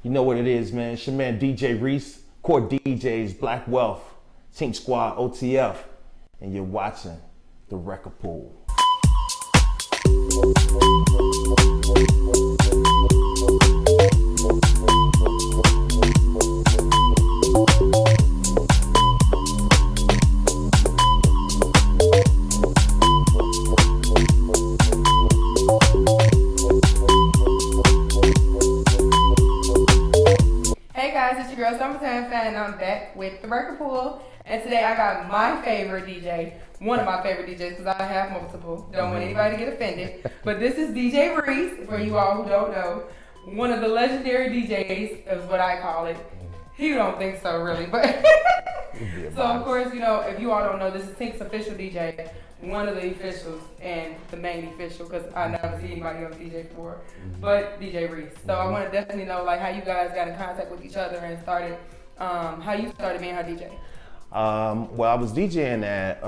You know what it is, man. It's your man DJ Reese, Core DJs, Black Wealth, Team Squad, OTF, and you're watching The Record Pool. Summertime fan, and I'm back with The Record Pool, and today I got my favorite DJ, one of my favorite DJs, because I have multiple, don't want anybody to get offended, but this is DJ Reese, for you all who don't know, one of the legendary DJs is what I call it. He don't think so really, but so of course, you know, if you all don't know, this is Tink's official DJ, one of the officials and the main official, because I never see anybody else DJ before, but DJ Reese. So I want to definitely know like how you guys got in contact with each other and started, how you started being her DJ. Well, I was DJing at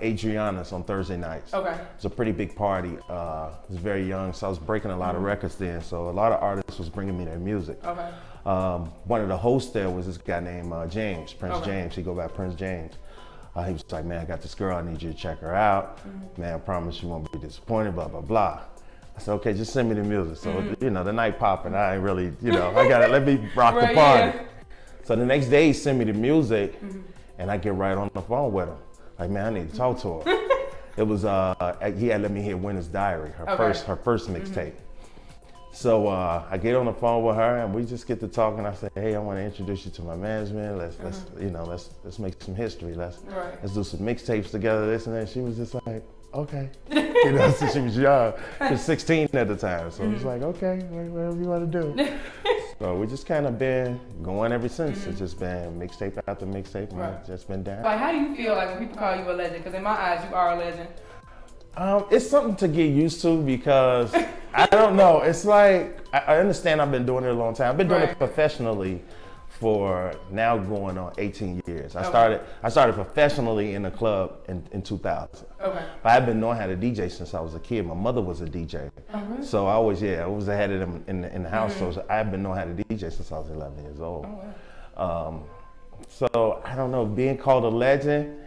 Adriana's on Thursday nights. Okay. It was a pretty big party. I was very young, so I was breaking a lot of records then. So a lot of artists was bringing me their music. Okay. One of the hosts there was this guy named James, Prince James. He go by Prince James. He was like, man, I got this girl, I need you to check her out. Man, I promise you won't be disappointed, blah, blah, blah. I said, okay, just send me the music. So, you know, the night popping, I ain't really, you know, I got to let me rock the party. Yeah. So the next day he sent me the music and I get right on the phone with him. Like, man, I need to talk to her. It was, he had let me hear Winter's Diary, her first mixtape. So I get on the phone with her and we just get to talking. I say, hey, I want to introduce you to my management. Let's make some history. Let's do some mixtapes together, this and that. She was just like, okay. You know, since she was young. She was 16 at the time. So it was like, okay, whatever you want to do. So we just kind of been going ever since. It's just been mixtape after mixtape and it's just been down. Like, how do you feel like when people call you a legend? Because in my eyes, you are a legend. It's something to get used to because I don't know. It's like I understand I've been doing it a long time. I've been doing it professionally for now going on 18 years. I started professionally in the club in 2000. Okay. But I've been knowing how to DJ since I was a kid. My mother was a DJ, so I was ahead of them in the house. So I've been knowing how to DJ since I was 11 years old. So I don't know, being called a legend.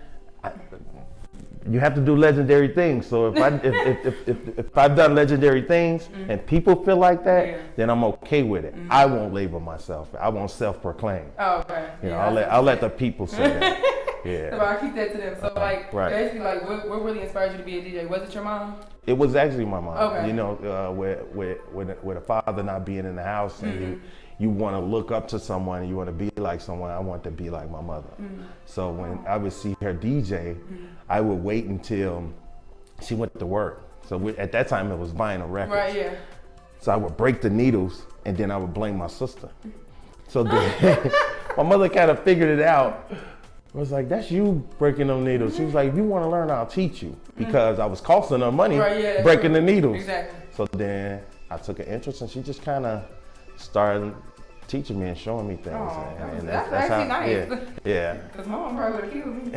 You have to do legendary things. So if I've done legendary things and people feel like that, then I'm okay with it. I won't label myself. I won't self-proclaim. Oh, okay. You know, I'll let the people say that. Yeah. So I keep that to them. So like, basically, like, what really inspired you to be a DJ? Was it your mom? It was actually my mom. Okay. You know, with a father not being in the house and you want to look up to someone and you want to be like someone, I want to be like my mother. So when I would see her DJ, I would wait until she went to work. So at that time it was vinyl records. Right, yeah. So I would break the needles and then I would blame my sister. So then my mother kind of figured it out. I was like, that's you breaking them needles. She was like, if you want to learn, I'll teach you. Because I was costing her money breaking the needles. Exactly. So then I took an interest and she just kind of started teaching me and showing me things. And that's actually nice. Yeah. Because my mom probably would have killed me.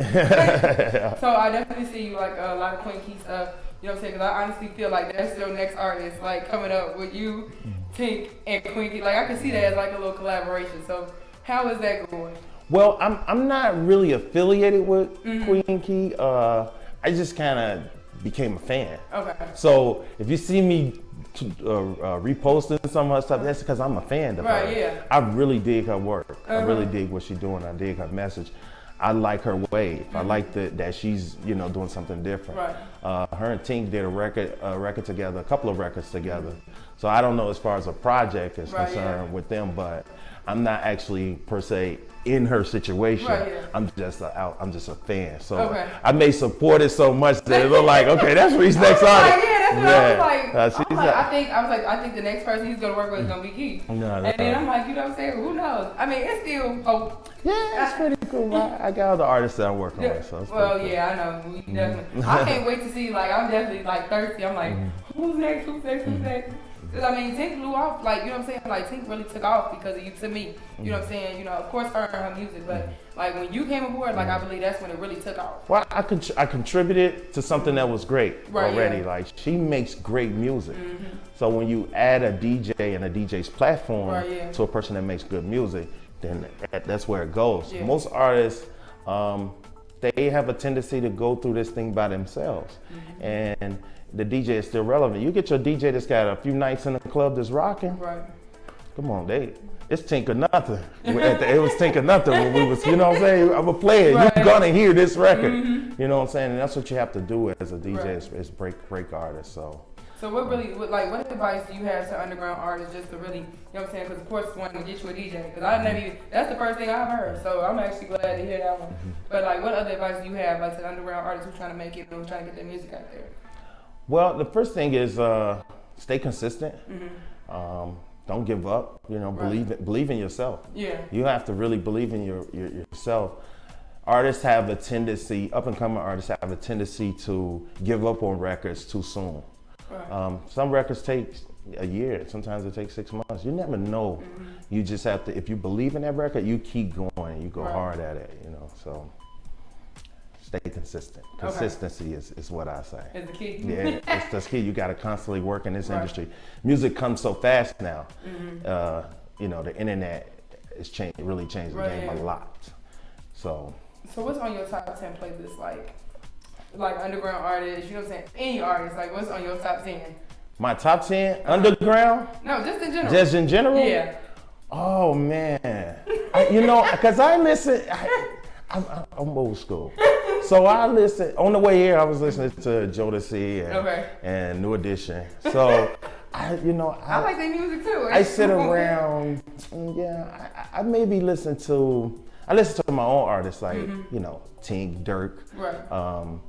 So I definitely see you like a lot of Queen Key stuff. You know what I'm saying? Because I honestly feel like that's your next artist, like coming up with you, Tink, and Queen Key. Like I can see that as like a little collaboration. So how is that going? Well, I'm not really affiliated with Queen Key. I just kind of became a fan. Okay. So if you see me reposting some of her stuff, that's because I'm a fan of her. Yeah. I really dig her work. I really dig what she's doing. I dig her message. I like her wave. I like that she's, you know, doing something different. Right. Her and Tink did a record together, a couple of records together. So I don't know as far as a project is concerned with them, but I'm not actually per se in her situation. I'm just a fan. So I may support it so much that it look like, okay, that's Reese's next artist. That's what I think the next person he's gonna work with is gonna be Key. And then I'm like, you know what I'm saying? Who knows? I mean, it's still yeah, it's pretty cool. I got other artists that I'm working with. So well, yeah, I know. Definitely. I can't wait to see. Like, I'm definitely like thirsty. I'm like, who's next? Who's next? Who's next? Because I mean, Tink blew off, like, you know what I'm saying? Like, Tink really took off because of you to me. You know what I'm saying? You know, of course, her and her music, but like when you came aboard, like I believe that's when it really took off. Well, I contributed to something that was great already. Yeah. Like, she makes great music. So when you add a DJ and a DJ's platform to a person that makes good music, then that's where it goes. Yeah. Most artists, they have a tendency to go through this thing by themselves. And the DJ is still relevant. You get your DJ that's got a few nights in the club that's rocking. Right. Come on, it's Tink or nothing. It was Tink or nothing when we was, you know what I'm saying? I'm a player. Right. You're gonna hear this record. You know what I'm saying? And that's what you have to do as a DJ, is break artists. So what advice do you have to underground artists just to really, you know what I'm saying? Because of course, wanting to get you a DJ. Because I never even, that's the first thing I've heard. So I'm actually glad to hear that one. But like, what other advice do you have, like, to underground artists who are trying to make it, who are trying to get their music out there? Well, the first thing is stay consistent. Don't give up. You know, believe in yourself. Yeah. You have to really believe in yourself. Artists have a tendency, up and coming artists have a tendency to give up on records too soon. Right. Some records take a year. Sometimes it takes 6 months. You never know. You just have to. If you believe in that record, you keep going. You go hard at it. You know. So stay consistent. Consistency is what I say. Is the key. Yeah, it's the key. You got to constantly work in this industry. Music comes so fast now. You know, the internet is really changed the game a lot. So what's on your top 10 playlist, like underground artists, you know what I'm saying? Any artist, like what's on your top 10? My top 10 underground? No, just in general. Just in general? Yeah. Oh man, you know, because I listen. I'm old school, so I listen. On the way here, I was listening to Jodeci and New Edition. So I like their music too. I sit around. I maybe listen to my own artists, like you know, Tink, Dirk, and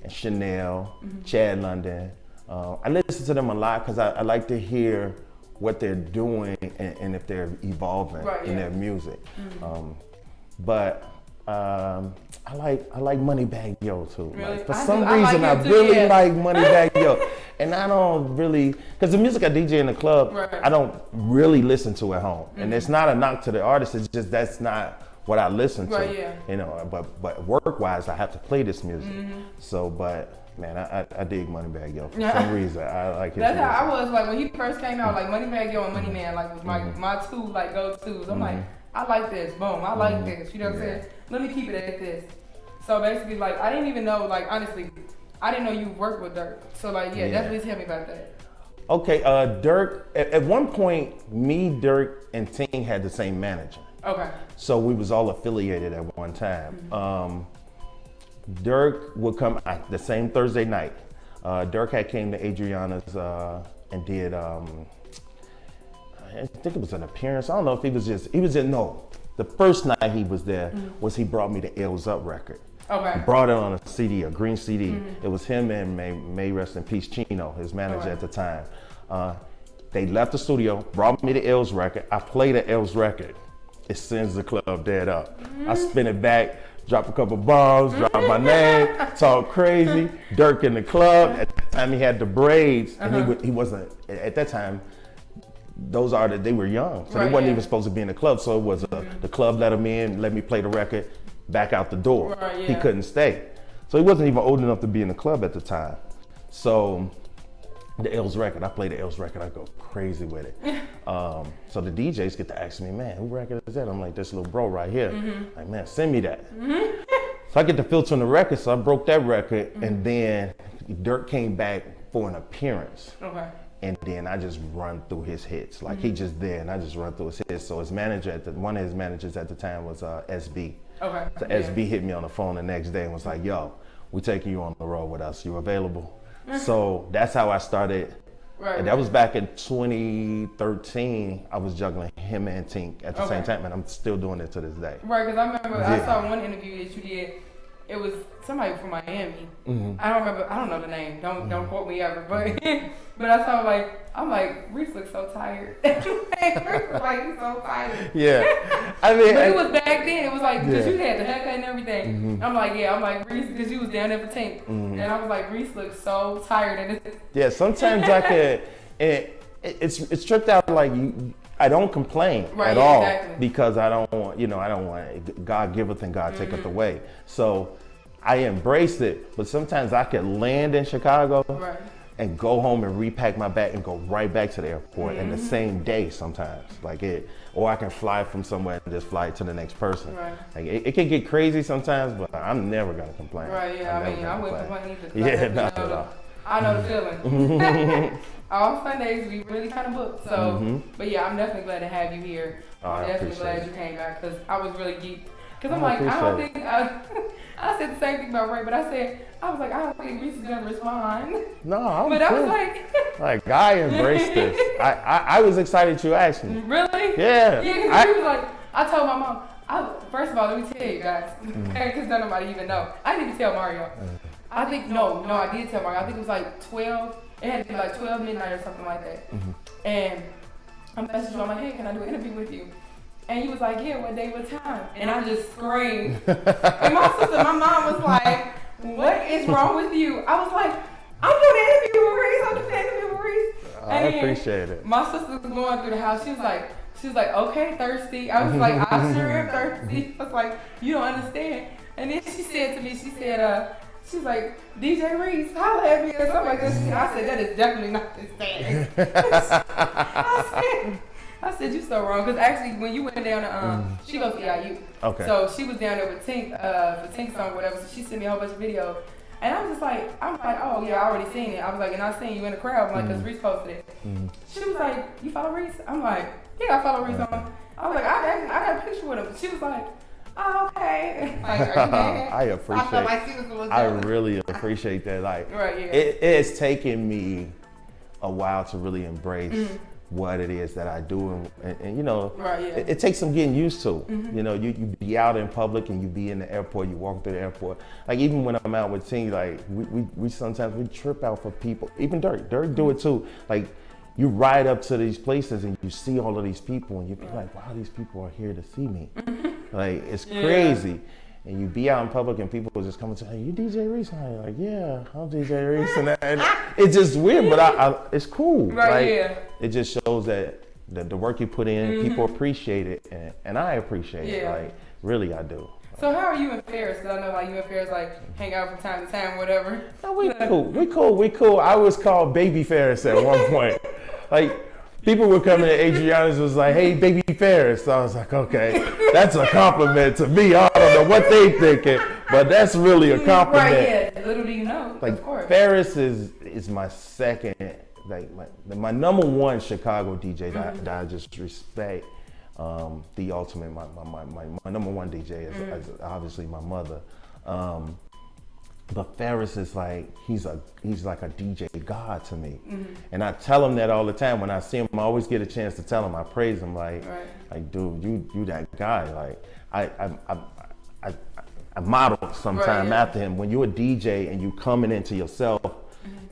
Chanel, Chad London. I listen to them a lot because I like to hear what they're doing and if they're evolving in their music. But I like Moneybagg Yo too. Really? Like, for some reason, I really like Moneybagg Yo, and I don't really, because the music I DJ in the club, I don't really listen to at home, and it's not a knock to the artist. It's just that's not what I listen to. You know, but work-wise, I have to play this music. So, but. Man, I dig Moneybagg Yo for some reason. I like his music. That's how I was, like, when he first came out, like Moneybagg Yo and Money Man, like, was my two, like, go-tos. I'm like, I like this, boom, I like this, you know what I'm saying? Let me keep it at this. So basically, like, I didn't even know, like, honestly, I didn't know you worked with Dirk. So, like, definitely tell me about that. Okay, Dirk, at one point, me, Dirk, and Ting had the same manager. Okay. So we was all affiliated at one time. Dirk would come the same Thursday night. Dirk had came to Adriana's and did, I think it was an appearance. I don't know if the first night he was there was he brought me the L's Up record. Okay. He brought it on a CD, a green CD. It was him and May rest in peace, Chino, his manager at the time. They left the studio, brought me the L's record. I played the L's record. It sends the club dead up. I spin it back, drop a couple bombs, drop my name, talk crazy. Dirk in the club. At that time, he had the braids, and he wasn't. At that time, those artists, they were young, so they wasn't even supposed to be in the club. So it was the club let him in, let me play the record, back out the door. He couldn't stay, so he wasn't even old enough to be in the club at the time. So the L's record, I play the L's record, I go crazy with it. So the DJs get to ask me, man, who record is that? I'm like, this little bro right here. Like, man, send me that. So I get the filter on the record, so I broke that record, and then Dirk came back for an appearance. Okay. And then I just run through his hits. Like, he just there, and I just run through his hits. So his manager, one of his managers at the time was SB. Okay. So SB hit me on the phone the next day and was like, yo, we taking you on the road with us. You available? So that's how I started. And that was back in 2013. I was juggling him and Tink at the same time, and I'm still doing it to this day. Right, because I remember I saw one interview that you did. It was somebody from Miami. I don't remember. I don't know the name. Don't quote me ever. But I saw I'm like, Reese looks so tired. Reese looks like he's so tired. Yeah, I mean, but it was back then. It was like because you had the haircut and everything. I'm like Reese because you was down there for Tink, and I was like, Reese looks so tired. And yeah, sometimes I could. it's tripped out like I don't complain at all because I don't want God giveth and God taketh away. So I embrace it, but sometimes I could land in Chicago and go home and repack my bag and go right back to the airport in the same day sometimes. Or I can fly from somewhere and just fly to the next person. Right. Like it can get crazy sometimes, but I'm never gonna complain. Right, yeah, I wouldn't complain either. Yeah, not at all. I know the feeling. All Sundays we really kind of booked, so, but yeah, I'm definitely glad to have you here. I'm definitely glad you came back, because I was really geeked. Because I'm like, I don't think, I said the same thing about Ray, but I was like, I don't think Reese is going to respond. No, I'm But cool. I was like. I embraced this. I was excited you asked me. Really? Yeah. Yeah, because he was like, I told my mom, first of all, let me tell you guys, because nobody even know. I didn't even tell Mario. I think, no, I did tell Mario. I think it was like 12, it had to be like 12 midnight or something like that. And I messaged him, I'm like, hey, can I do an interview with you? And he was like, yeah, what day, what time? And I just screamed. And my mom was like, what is wrong with you? I was like, I'm doing an interview with Reese. I'm doing an interview with Reese. I appreciate it. My sister was going through the house. She was like, okay, thirsty. I was like, I sure am thirsty. I was like, you don't understand. And then she said to me, she was like, DJ Reese, holla at me or something like this. I said, that is definitely not this thing. I said, you so wrong. Because actually, when you went down to, she goes to EIU. Okay. So she was down there with Tink, for Tink song or whatever. So she sent me a whole bunch of videos. And I was just like, oh yeah, I already seen it. I was like, and I seen you in the crowd. I'm like, because Reese posted it. She was like, you follow Reese? I'm like, yeah, I follow Reese on. I was like, I got a picture with him. She was like, oh, okay. Like, are you mad? I appreciate. I really appreciate that. Like, it's taken me a while to really embrace what it is that I do, and you know, it takes some getting used to. You know, you be out in public and you be in the airport, you walk through the airport. Like even when I'm out with teams, like we sometimes we trip out for people. Even Dirk do it too. Like you ride up to these places and you see all of these people and you be like, wow, these people are here to see me. Like it's crazy. And you be out in public and people will just come and say, hey, you DJ Reese? And I'm like, yeah, I'm DJ Reese. And it's just weird, but it's cool. It just shows that the work you put in, people appreciate it, and I appreciate it. Like, really, I do. So how are you and Ferris? Because I know like you and Ferris like hang out from time to time, whatever. No, we cool. I was called Baby Ferris at one point. Like, people would come in and Adriana's was like, hey, Baby Ferris. So I was like, okay, that's a compliment to me. I don't know what they thinking, but that's really a compliment. Right, yeah. Little do you know, like, of course. Ferris is my second, like my number one Chicago DJ that I just respect. The ultimate, my number one DJ is obviously my mother. But Ferris is like, he's like a DJ God to me. And I tell him that all the time. When I see him, I always get a chance to tell him. I praise him like dude, you that guy. Like I model sometime after him. When you're a DJ and you coming into yourself,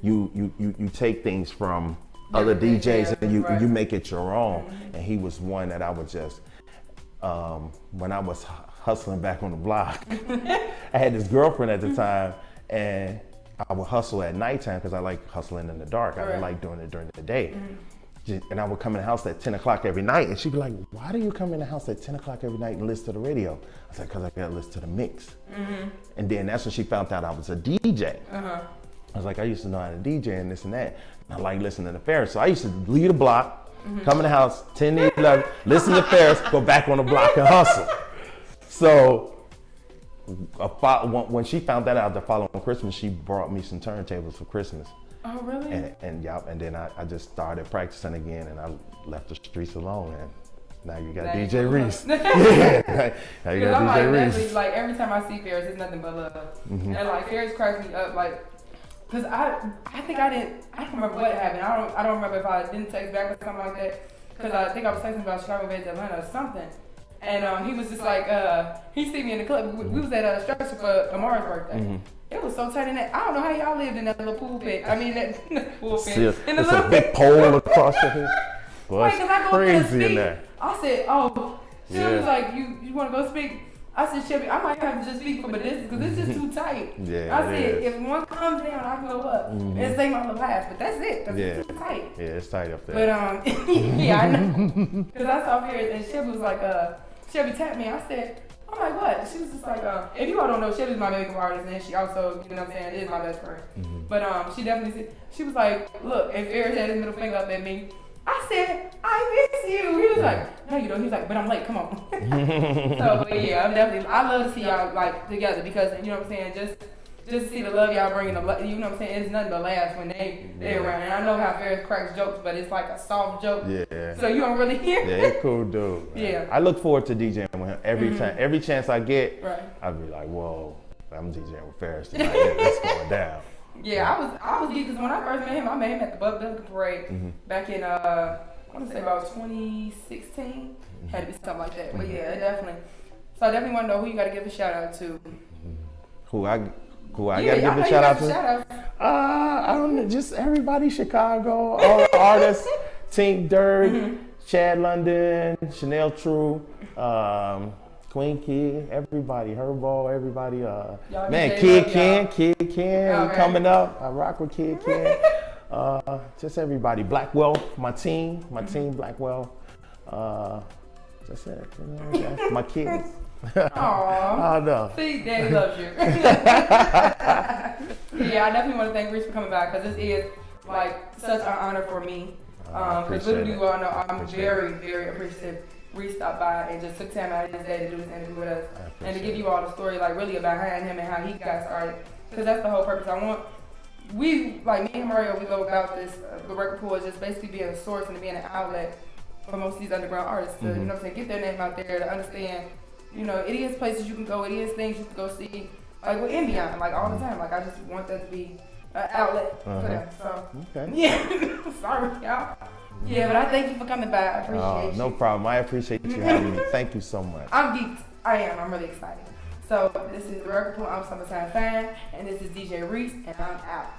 you take things from other DJs and you make it your own. And he was one that I would just, when I was hustling back on the block, I had this girlfriend at the time, and I would hustle at nighttime because I like hustling in the dark. I didn't like doing it during the day. And I would come in the house at 10 o'clock every night, and she'd be like, why do you come in the house at 10 o'clock every night and listen to the radio? I was like, because I got to listen to the mix. And then that's when she found out I was a DJ. I was like, I used to know how to DJ and this and that. And I like listening to Ferris. So I used to leave the block, come in the house, 10 to 11, listen to Ferris, go back on the block and hustle. So when she found that out the following Christmas, she brought me some turntables for Christmas. Oh, really? And then I just started practicing again, and I left the streets alone. And now you got DJ Reese. Now you got DJ Reese. Like every time I see Ferris, it's nothing but love. And like Ferris cracks me up, like, cause I don't remember what happened. I don't remember if I didn't text back or something like that. Cause I think I was texting about Chicago Bay to Atlanta or something. And he was just like, he see me in the club. We was at a structure for Amara's birthday. It was so tight in that. I don't know how y'all lived in that little pool pit. I mean, that pool pit. It's a big pole across the hill. Well, it's crazy in there. I said, oh. She was like, you want to go speak? I said, Shelby, I might have to just speak for the distance because it's just too tight. Yeah, I said, if one comes down, I can go up and say my little half, but that's it, because it's too tight. Yeah, it's tight up there. But, yeah, I know. Because I saw Paris and Shelby was like, Shelby tapped me. I said, I'm like, what? She was just like, if you all don't know, Shelby's my makeup artist, and she also, you know what I'm saying, is my best friend. But she definitely said, she was like, look, and Ferris had his middle finger up at me. I said, I miss you. He was like, no, you don't. He was like, but I'm late. Come on. So, but yeah, I love to see y'all like together because you know what I'm saying. Just to see the love y'all bringing, you know what I'm saying. It's nothing but laughs when they're around. And I know how Ferris cracks jokes, but it's like a soft joke. Yeah. So you don't really hear. Yeah, it's cool dude. Yeah. I look forward to DJing with him every time. Every chance I get, right. I'll be like, whoa, I'm DJing with Ferris tonight. It's going down. Yeah, I was geeked because when I first met him, I met him at the Buck Parade back in I want to say about 2016. Had to be something like that. But yeah, definitely. So I definitely want to know who you got to give a shout out to. Who I got to give a shout out to? I don't know, just everybody, Chicago, all the artists, Tink Dirk, Chad London, Chanel True, Queen Kid, everybody, Herbo, everybody. Man, Kid Ken coming up. I rock with Kid Ken. Just everybody. Blackwell, my team Blackwell. That's it. You know, that's my kids. Aww. No. See, Daddy loves you. Yeah, I definitely want to thank Reese for coming back because this is like such an honor for me. Because literally, you all know I'm very, very appreciative. Reese stopped by and just took time out of his day to do this interview with us and to give you all the story, like really behind him and how he got started. Because that's the whole purpose. Me and Mario, we go about this. The record pool is just basically being a source and being an outlet for most of these underground artists to, you know what I'm saying, get their name out there, to understand, you know, it is places you can go, it is things you can go see, like with Indiana, like all the time. Like I just want that to be an outlet for them. So, yeah, sorry, y'all. Yeah, but I thank you for coming by. I appreciate you. No problem. I appreciate you having me. Thank you so much. I'm geeked. I am. I'm really excited. So this is the Record Pool. I'm Summertime Fan, and this is DJ Reese, and I'm out.